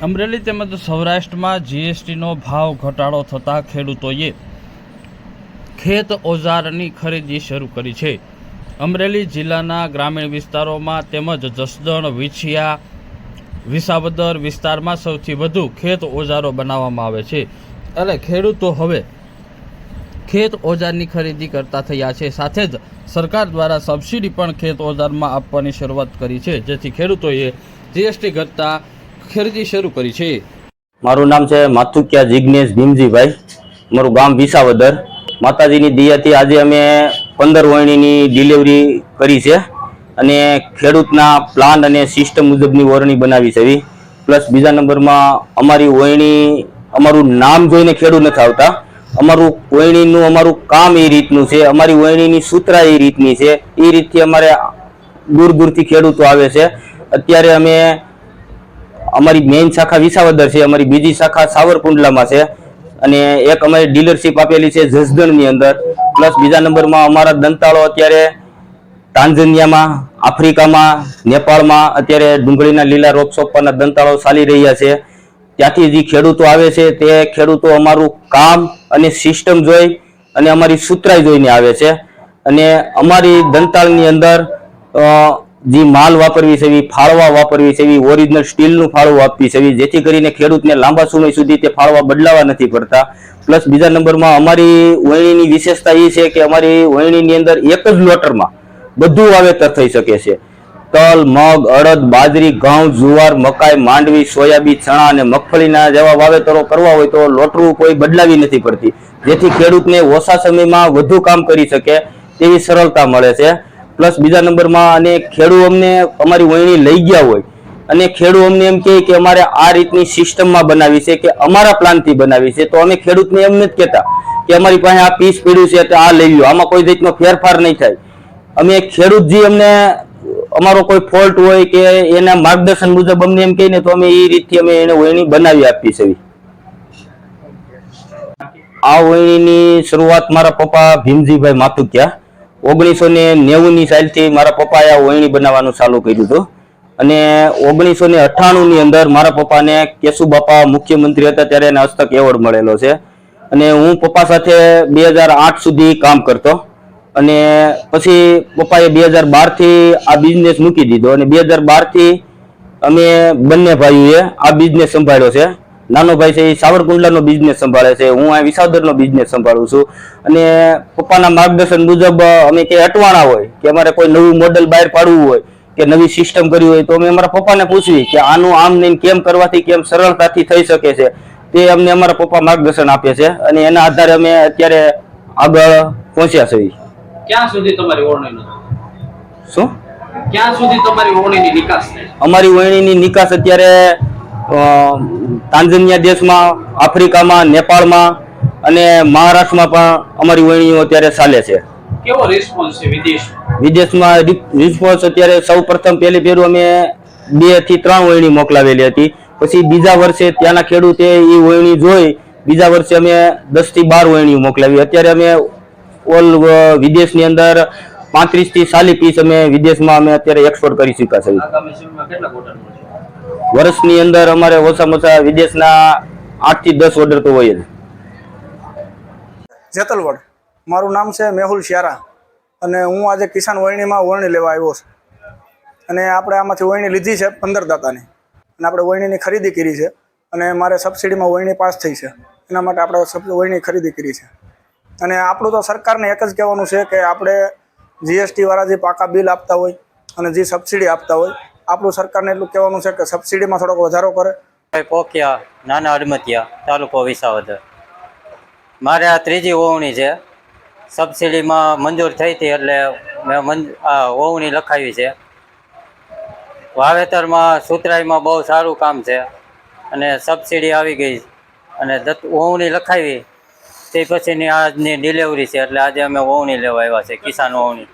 અમરેલી તેમજ સૌરાષ્ટ્રમાં જીએસટીનો ભાવ ઘટાડો થતાં ખેડૂતોએ ખેત ઓજારની ખરીદી શરૂ કરી છે। અમરેલી જિલ્લાના ગ્રામીણ વિસ્તારોમાં તેમજ જસદણ, વિછિયા, વિસાવદર વિસ્તારમાં સૌથી વધુ ખેત ઓજારો બનાવવામાં આવે છે અને ખેડૂતો હવે ખેત ઓજારની ખરીદી કરતા થયા છે। સાથે જ સરકાર દ્વારા સબસિડી પણ ખેત ઓજારમાં આપવાની શરૂઆત કરી છે, જેથી ખેડૂતોએ જીએસટી ઘટતા ખરીદી શરૂ કરી છે। મારું નામ છે માથુકિયા જિગ્નેશ ભીમજીભાઈ, મારું ગામ વિસાવદર। માતાજીની દયાથી આજે અમે 15 વરણીની ડિલિવરી કરી છે અને ખેડૂતના પ્લાન અને સિસ્ટમ મુજબની વરણી બનાવી છે। પ્લસ બીજા નંબરમાં અમારી વરણી અમારું નામ જોઈને ખેડૂત નથી આવતા, અમારું વરણીનું અમારું કામ એ રીતનું છે, અમારી વરણીની સૂત્રા એ રીતની છે, એ રીતથી અમારે દૂર દૂરથી ખેડૂતો આવે છે। અત્યારે અમે અમારી મેઇન શાખા વિસાવદર છે, અમારી બીજી શાખા સાવરકુંડલામાં છે અને એક અમારી ડીલરશીપ આપેલી છે જસદણની અંદર। પ્લસ બીજા નંબરમાં અમારા દંતાળો અત્યારે તાંઝાનિયામાં, આફ્રિકામાં, નેપાળમાં અત્યારે ડુંગળીના લીલા રોપ સોંપવાના દંતાળો ચાલી રહ્યા છે। ત્યાંથી જે ખેડૂતો આવે છે તે ખેડૂતો અમારું કામ અને સિસ્ટમ જોઈ અને અમારી સૂત્રાઈ જોઈને આવે છે અને અમારી દંતાળની અંદર જે માલ વાપરવી છે એવી ફાળવા વાપરવી છે, એવી ઓરિજિનલ સ્ટીલનું ફાળવું આપવી છે, જેથી કરીને ખેડૂતને લાંબા સમય સુધી તે ફાળવા બદલાવા નથી પડતા। પ્લસ બીજા નંબરમાં અમારી વરણીની વિશેષતા એ છે કે અમારી વરણીની અંદર એક જ લોટરમાં બધું વાવેતર થઈ શકે છે। તલ, મગ, અડદ, બાજરી, ઘઉં, જુવાર, મકાઈ, માંડવી, સોયાબીન, ચણા અને મગફળીના જેવા વાવેતરો કરવા હોય તો લોટરું કોઈ બદલાવી નથી પડતી, જેથી ખેડૂતને ઓછા સમયમાં વધુ કામ કરી શકે તેવી સરળતા મળે છે। પ્લસ બીજા નંબરમાં અને ખેડૂત અમને અમારી વરણી લઈ ગયા હોય અને ખેડૂત અમને એમ કહે કે અમારે આ રીતની સિસ્ટમમાં બનાવી છે કે અમારા પ્લાનથી બનાવી છે, તો અમે ખેડૂતને એમ નથી કહેતા કે અમારી પાસે આ પીસ પડ્યું છે તો આ લઈ લો, આમાં કોઈ રીતનો ફેરફાર નહીં થાય। અમે ખેડૂત જે અમને અમારો કોઈ ફોલ્ટ હોય કે એના માર્ગદર્શન મુજબ અમને એમ કહીને તો અમે એ રીતથી અમે એને વરણી બનાવી આપી છે। આ વરણીની શરૂઆત મારા પપ્પા ભીમજીભાઈ માથુકિયા 1990ની સાલથી મારા પપ્પાએ આ વરણી બનાવવાનું ચાલુ કર્યું હતું અને 1998ની અંદર મારા પપ્પાને કેશુબાપા મુખ્યમંત્રી હતા ત્યારે એને હસ્તક એવોર્ડ મળેલો છે અને હું પપ્પા સાથે 2008 સુધી કામ કરતો અને પછી પપ્પાએ 2012થી આ બિઝનેસ મૂકી દીધો અને 2012થી અમે બંને ભાઈઓએ આ બિઝનેસ સંભાળ્યો છે। નાનો ભાઈ છે એ સાવરકુંડલાનો બિઝનેસ સંભાળે છે, હું આ વિસાવદરનો બિઝનેસ સંભાળું છું અને પપ્પાના માર્ગદર્શન મુજબ અમે કે અટવાણા હોય કે અમારે કોઈ નવું મોડેલ બહાર પાડવું હોય કે નવી સિસ્ટમ કરવી હોય તો અમે અમારા પપ્પાને પૂછવી કે આનું આમ નહીં કેમ કરવાથી કેમ સરળતાથી થઈ શકે છે, તે અમને અમારા પપ્પા માર્ગદર્શન આપે છે અને એના આધારે અમે અત્યારે આગળ પહોંચ્યા છીએ। ક્યાં સુધી તમારી વરણીનો શું ક્યાં સુધી તમારી વરણીની નિકાસ થાય? અમારી વરણીની નિકાસ અત્યારે તાંઝાનિયા દેશમાં, આફ્રિકામાં, નેપાળમાં અને મહારાષ્ટ્રમાં પણ અમારી વરણીઓ અત્યારે ચાલે છે। કેવો રિસ્પોન્સ છે વિદેશમાં? રિસ્પોન્સ અત્યારે સૌ પ્રથમ પહેલી ફેરું અમે 2 થી 3 વરણી મોકલાવેલી હતી, પછી બીજા વર્ષે ત્યાંના ખેડૂતે એ વરણી જોઈ બીજા વર્ષે અમે 10 થી 12 વરણીઓ મોકલાવી। અત્યારે અમે ઓલ વિદેશની અંદર 35 થી 40 પીસ અમે વિદેશમાં અમે અત્યારે એક્સપોર્ટ કરી ચૂક્યા છે। વર્ષની અંદર અમારે ઓછામાં ઓછા વિદેશના 8 થી 10 ઓર્ડર તો હોય જ। જેતલવડ, મારું નામ છે મેહુલ શ્યારા અને હું આજે કિસાન વરણીમાં વરણી લેવા આવ્યો છું અને આપણે આમાંથી વરણી લીધી છે 15 દાતાની અને આપણે વરણીની ખરીદી કરી છે અને મારે સબસિડીમાં વરણી પાસ થઈ છે, એના માટે આપણે વરણી ખરીદી કરી છે અને આપણું તો સરકારને એક જ કહેવાનું છે કે આપણે જીએસટી વાળા જે પાકા બિલ આપતા હોય અને જે સબસિડી આપતા હોય, આપણું સરકારને એટલું કહેવાનું છે કે સબસિડીમાં થોડોક વધારો કરે। પોખિયા, નાના અડમતિયા, તાલુકો વિસાવદર। મારે આ ત્રીજી વવણી છે, સબસિડીમાં મંજૂર થઈ હતી એટલે મેં આ વવણી લખાવી છે। વાવેતરમાં સૂત્રાઈમાં બહુ સારું કામ છે અને સબસિડી આવી ગઈ અને વવણી લખાવી તે પછીની આજની ડિલિવરી છે એટલે આજે અમે વવણી લેવા આવ્યા છે, કિસાન વવણી।